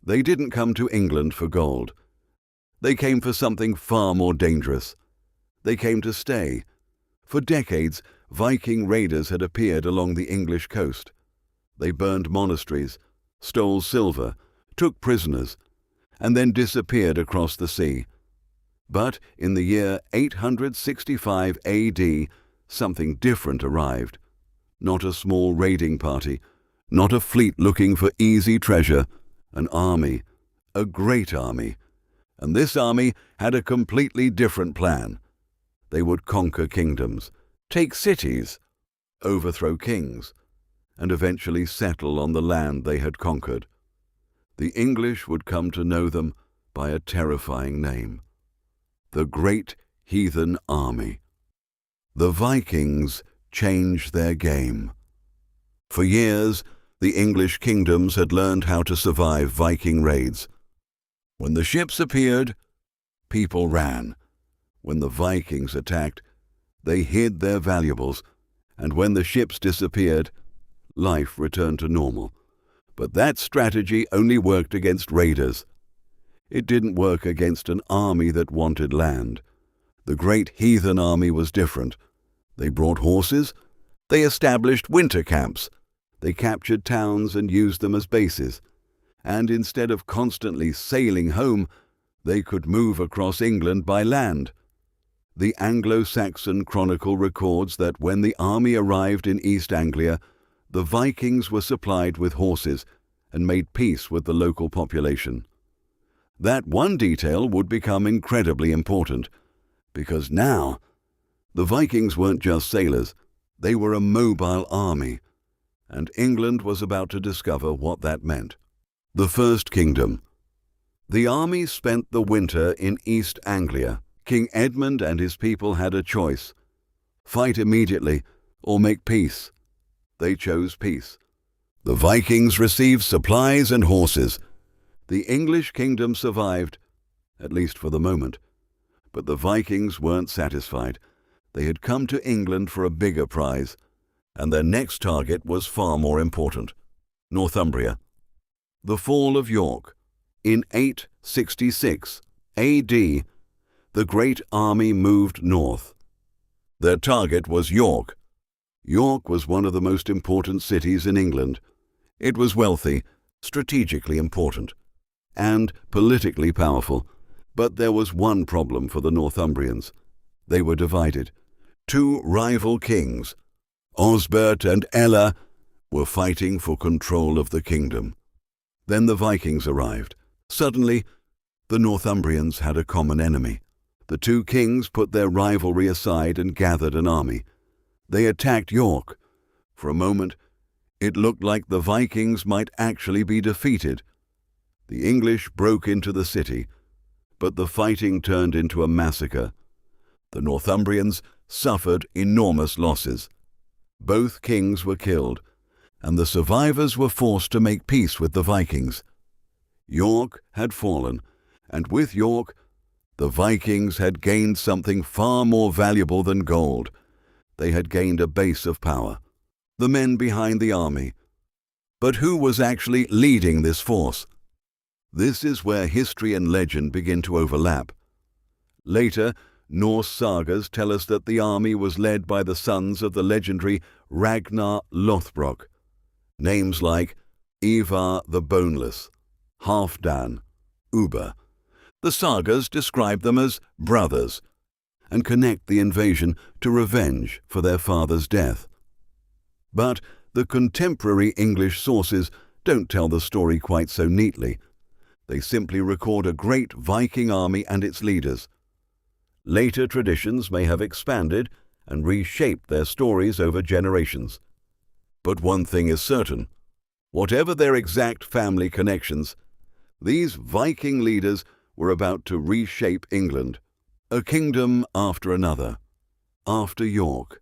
They didn't come to England for gold. They came for something far more dangerous. They came to stay. For decades, Viking raiders had appeared along the English coast. They burned monasteries, stole silver, took prisoners, and then disappeared across the sea. But in the year 865 AD, something different arrived. Not a small raiding party, not a fleet looking for easy treasure, an army, a great army. And this army had a completely different plan. They would conquer kingdoms, take cities, overthrow kings, and eventually settle on the land they had conquered. The English would come to know them by a terrifying name: the Great Heathen Army. The Vikings changed their game. For years, the English kingdoms had learned how to survive Viking raids. When the ships appeared, people ran. When the Vikings attacked, they hid their valuables, and when the ships disappeared, life returned to normal. But that strategy only worked against raiders. It didn't work against an army that wanted land. The Great Heathen Army was different. They brought horses. They established winter camps. They captured towns and used them as bases. And instead of constantly sailing home, they could move across England by land. The Anglo-Saxon Chronicle records that when the army arrived in East Anglia, the Vikings were supplied with horses and made peace with the local population. That one detail would become incredibly important, because now the Vikings weren't just sailors, they were a mobile army, and England was about to discover what that meant. The First Kingdom. The army spent the winter in East Anglia. King Edmund and his people had a choice: fight immediately or make peace. They chose peace. The Vikings received supplies and horses. The English kingdom survived, at least for the moment. But the Vikings weren't satisfied. They had come to England for a bigger prize, and their next target was far more important: Northumbria. The fall of York. In 866 AD, the Great Army moved north. Their target was York. York was one of the most important cities in England. It was wealthy, strategically important, and politically powerful. But there was one problem for the Northumbrians. They were divided. Two rival kings, Osbert and Ella, were fighting for control of the kingdom. Then the Vikings arrived. Suddenly, the Northumbrians had a common enemy. The two kings put their rivalry aside and gathered an army. They attacked York. For a moment, it looked like the Vikings might actually be defeated. The English broke into the city, but the fighting turned into a massacre. The Northumbrians suffered enormous losses. Both kings were killed, and the survivors were forced to make peace with the Vikings. York had fallen, and with York, the Vikings had gained something far more valuable than gold. They had gained a base of power, the men behind the army. But who was actually leading this force? This is where history and legend begin to overlap. Later, Norse sagas tell us that the army was led by the sons of the legendary Ragnar Lothbrok. Names like Ivar the Boneless, Halfdan, Ubbe. The sagas describe them as brothers and connect the invasion to revenge for their father's death. But the contemporary English sources don't tell the story quite so neatly. They simply record a great Viking army and its leaders. Later traditions may have expanded and reshaped their stories over generations. But one thing is certain: whatever their exact family connections, these Viking leaders were about to reshape England, a kingdom after another. After York,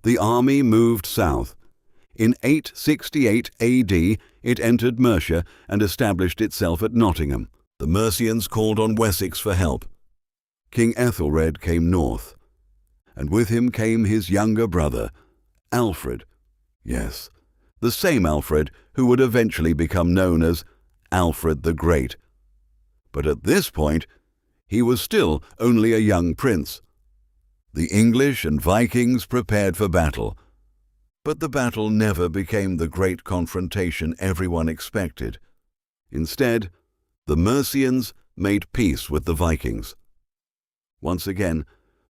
the army moved south. In 868 AD, it entered Mercia and established itself at Nottingham. The Mercians called on Wessex for help. King Ethelred came north, and with him came his younger brother, Alfred. Yes, the same Alfred who would eventually become known as Alfred the Great. But at this point, he was still only a young prince. The English and Vikings prepared for battle, but the battle never became the great confrontation everyone expected. Instead, the Mercians made peace with the Vikings. Once again,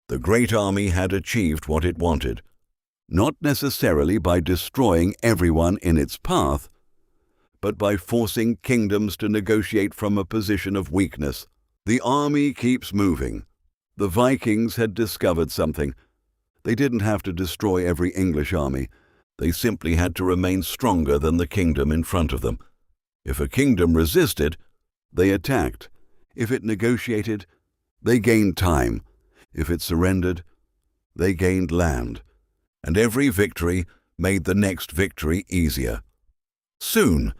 the Great Army had achieved what it wanted, not necessarily by destroying everyone in its path, but by forcing kingdoms to negotiate from a position of weakness. The army keeps moving. The Vikings had discovered something. They didn't have to destroy every English army. They simply had to remain stronger than the kingdom in front of them. If a kingdom resisted, they attacked. If it negotiated, they gained time. If it surrendered, they gained land. And every victory made the next victory easier. Soon,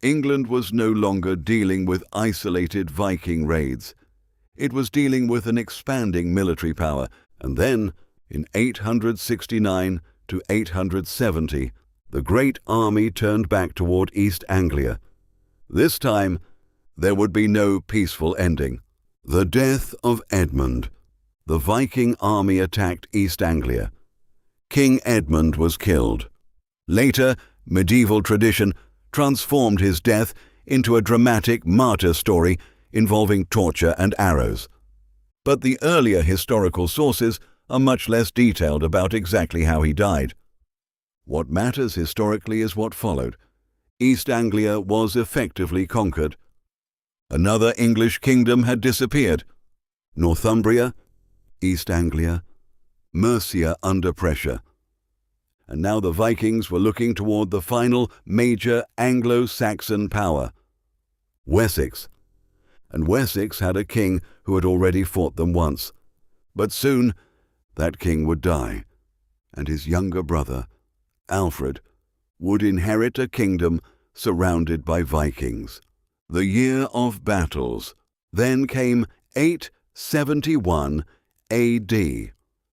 England was no longer dealing with isolated Viking raids. It was dealing with an expanding military power, and then, in 869 to 870, the Great Army turned back toward East Anglia. This time, there would be no peaceful ending. The death of Edmund. The Viking army attacked East Anglia. King Edmund was killed. Later, medieval tradition transformed his death into a dramatic martyr story involving torture and arrows. But the earlier historical sources are much less detailed about exactly how he died. What matters historically is what followed. East Anglia was effectively conquered. Another English kingdom had disappeared. Northumbria, East Anglia, Mercia under pressure. And now the Vikings were looking toward the final major Anglo-Saxon power, Wessex. And Wessex had a king who had already fought them once. But soon, that king would die, and his younger brother, Alfred, would inherit a kingdom surrounded by Vikings. The year of battles. Then came 871 A.D.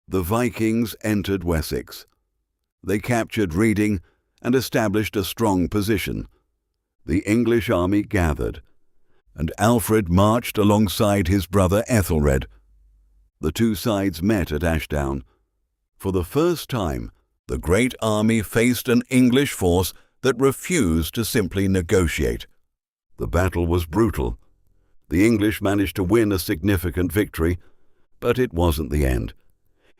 The Vikings entered Wessex. They captured Reading and established a strong position. The English army gathered, and Alfred marched alongside his brother Ethelred. The two sides met at Ashdown. For the first time, the Great Army faced an English force that refused to simply negotiate. The battle was brutal. The English managed to win a significant victory, but it wasn't the end.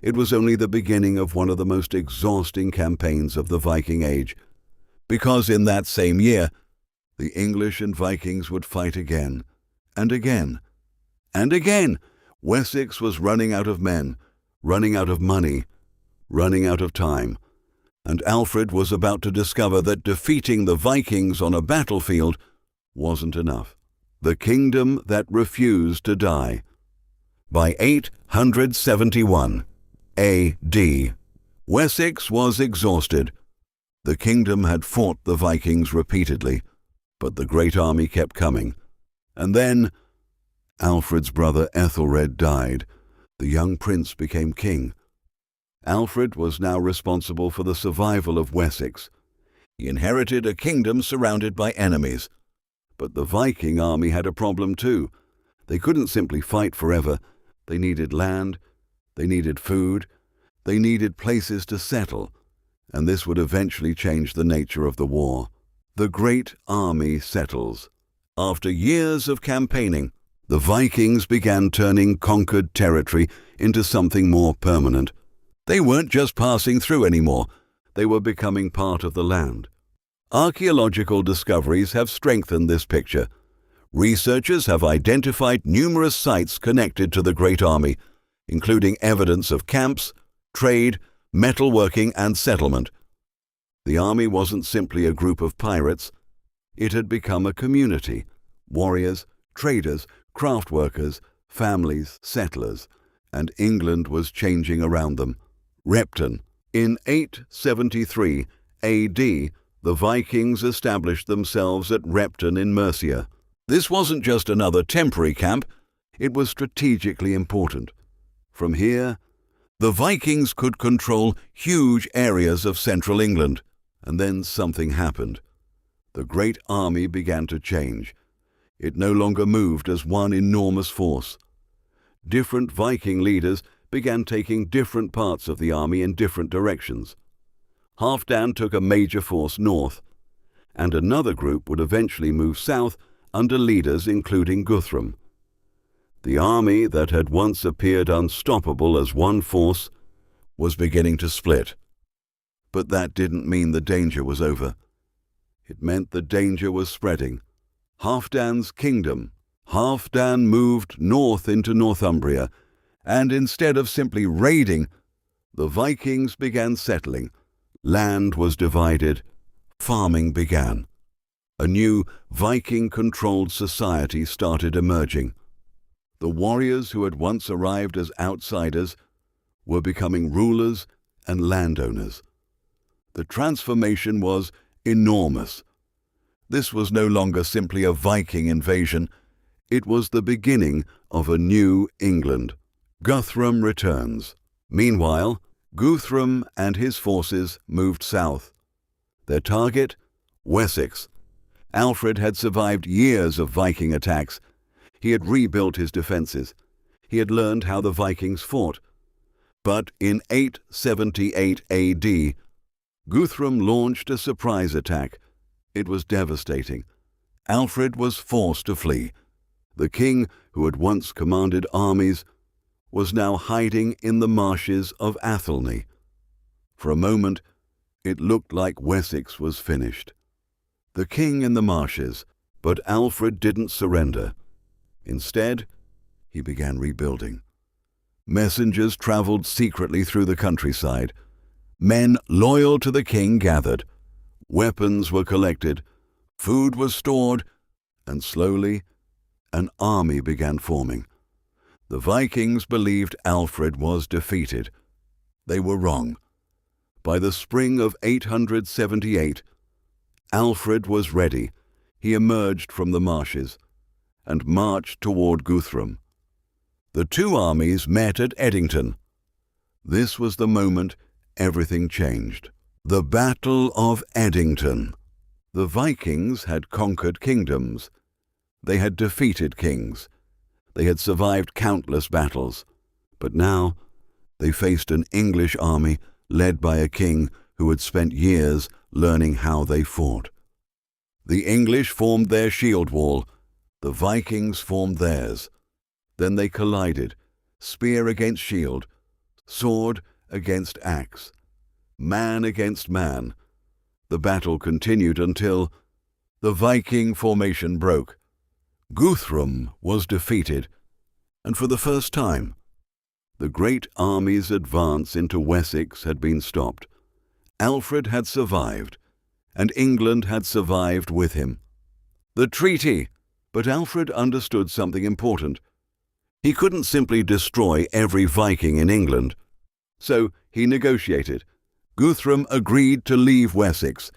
It was only the beginning of one of the most exhausting campaigns of the Viking Age, because in that same year, the English and Vikings would fight again, and again, and again. Wessex was running out of men, running out of money, running out of time, and Alfred was about to discover that defeating the Vikings on a battlefield wasn't enough. The kingdom that refused to die. By 871 A.D., Wessex was exhausted. The kingdom had fought the Vikings repeatedly, but the Great Army kept coming. And then Alfred's brother Ethelred died. The young prince became king. Alfred was now responsible for the survival of Wessex. He inherited a kingdom surrounded by enemies. But the Viking army had a problem too. They couldn't simply fight forever. They needed land, they needed food, they needed places to settle, and this would eventually change the nature of the war. The Great Army settles. After years of campaigning, the Vikings began turning conquered territory into something more permanent. They weren't just passing through anymore. They were becoming part of the land. Archaeological discoveries have strengthened this picture. Researchers have identified numerous sites connected to the Great Army, including evidence of camps, trade, metalworking, and settlement. The army wasn't simply a group of pirates. It had become a community: warriors, traders, craft workers, families, settlers, and England was changing around them. Repton. In 873 A.D., the Vikings established themselves at Repton in Mercia. This wasn't just another temporary camp, it was strategically important. From here, the Vikings could control huge areas of central England, and then something happened. The great army began to change. It no longer moved as one enormous force. Different Viking leaders began taking different parts of the army in different directions. Halfdan took a major force north, and another group would eventually move south under leaders including Guthrum. The army that had once appeared unstoppable as one force was beginning to split. But that didn't mean the danger was over. It meant the danger was spreading. Halfdan's kingdom. Halfdan moved north into Northumbria, and instead of simply raiding, the Vikings began settling. Land was divided. Farming began. A new Viking-controlled society started emerging. The warriors who had once arrived as outsiders were becoming rulers and landowners. The transformation was enormous. This was no longer simply a Viking invasion. It was the beginning of a new England. Guthrum returns. Meanwhile, Guthrum and his forces moved south. Their target? Wessex. Alfred had survived years of Viking attacks. He had rebuilt his defenses. He had learned how the Vikings fought. But in 878 AD, Guthrum launched a surprise attack. It was devastating. Alfred was forced to flee. The king, who had once commanded armies, was now hiding in the marshes of Athelney. For a moment, it looked like Wessex was finished. The king in the marshes, but Alfred didn't surrender. Instead, he began rebuilding. Messengers traveled secretly through the countryside. Men loyal to the king gathered. Weapons were collected. Food was stored. And slowly, an army began forming. The Vikings believed Alfred was defeated. They were wrong. By the spring of 878, Alfred was ready. He emerged from the marshes and marched toward Guthrum. The two armies met at Edington. This was the moment everything changed. The Battle of Edington. The Vikings had conquered kingdoms. They had defeated kings. They had survived countless battles. But now they faced an English army led by a king who had spent years learning how they fought. The English formed their shield wall. The Vikings formed theirs. Then they collided, spear against shield, sword against axe, man against man. The battle continued until the Viking formation broke. Guthrum was defeated, and for the first time, the great army's advance into Wessex had been stopped. Alfred had survived, and England had survived with him. The treaty! But Alfred understood something important. He couldn't simply destroy every Viking in England. So he negotiated. Guthrum agreed to leave Wessex.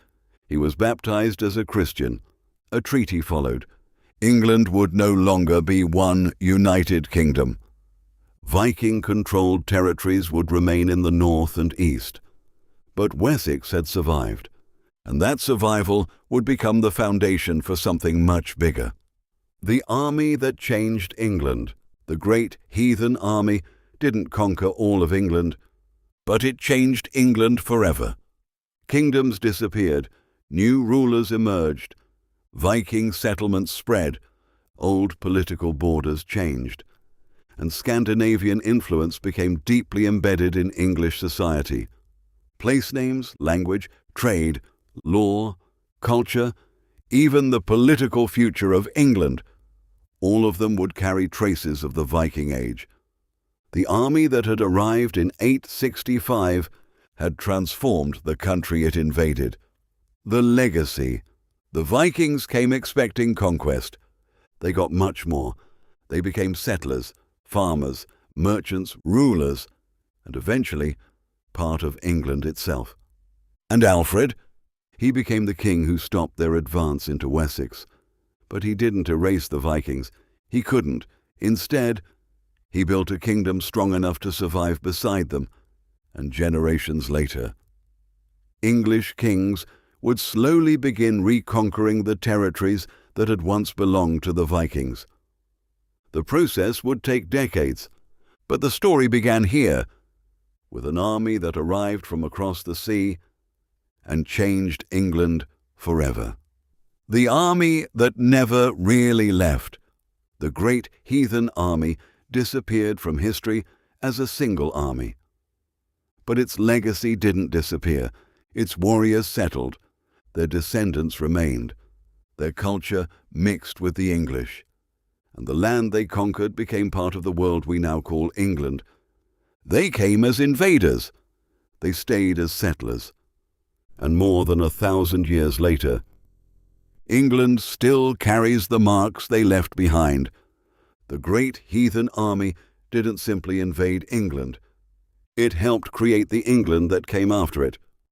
He was baptized as a Christian. A treaty followed. England would no longer be one united kingdom. Viking-controlled territories would remain in the north and east. But Wessex had survived, and that survival would become the foundation for something much bigger. The army that changed England, the Great Heathen Army, didn't conquer all of England, but it changed England forever. Kingdoms disappeared, new rulers emerged, Viking settlements spread, old political borders changed, and Scandinavian influence became deeply embedded in English society. Place names, language, trade, law, culture, even the political future of England, all of them would carry traces of the Viking Age. The army that had arrived in 865 had transformed the country it invaded. The legacy. The Vikings came expecting conquest. They got much more. They became settlers, farmers, merchants, rulers, and eventually part of England itself. And Alfred? He became the king who stopped their advance into Wessex. But he didn't erase the Vikings. He couldn't. Instead, he built a kingdom strong enough to survive beside them, and generations later. English kings would slowly begin reconquering the territories that had once belonged to the Vikings. The process would take decades, but the story began here, with an army that arrived from across the sea and changed England forever. The army that never really left, the Great Heathen Army, disappeared from history as a single army. But its legacy didn't disappear. Its warriors settled. Their descendants remained. Their culture mixed with the English. And the land they conquered became part of the world we now call England. They came as invaders. They stayed as settlers. And more than 1,000 years later, England still carries the marks they left behind. The Great Heathen Army didn't simply invade England. It helped create the England that came after it.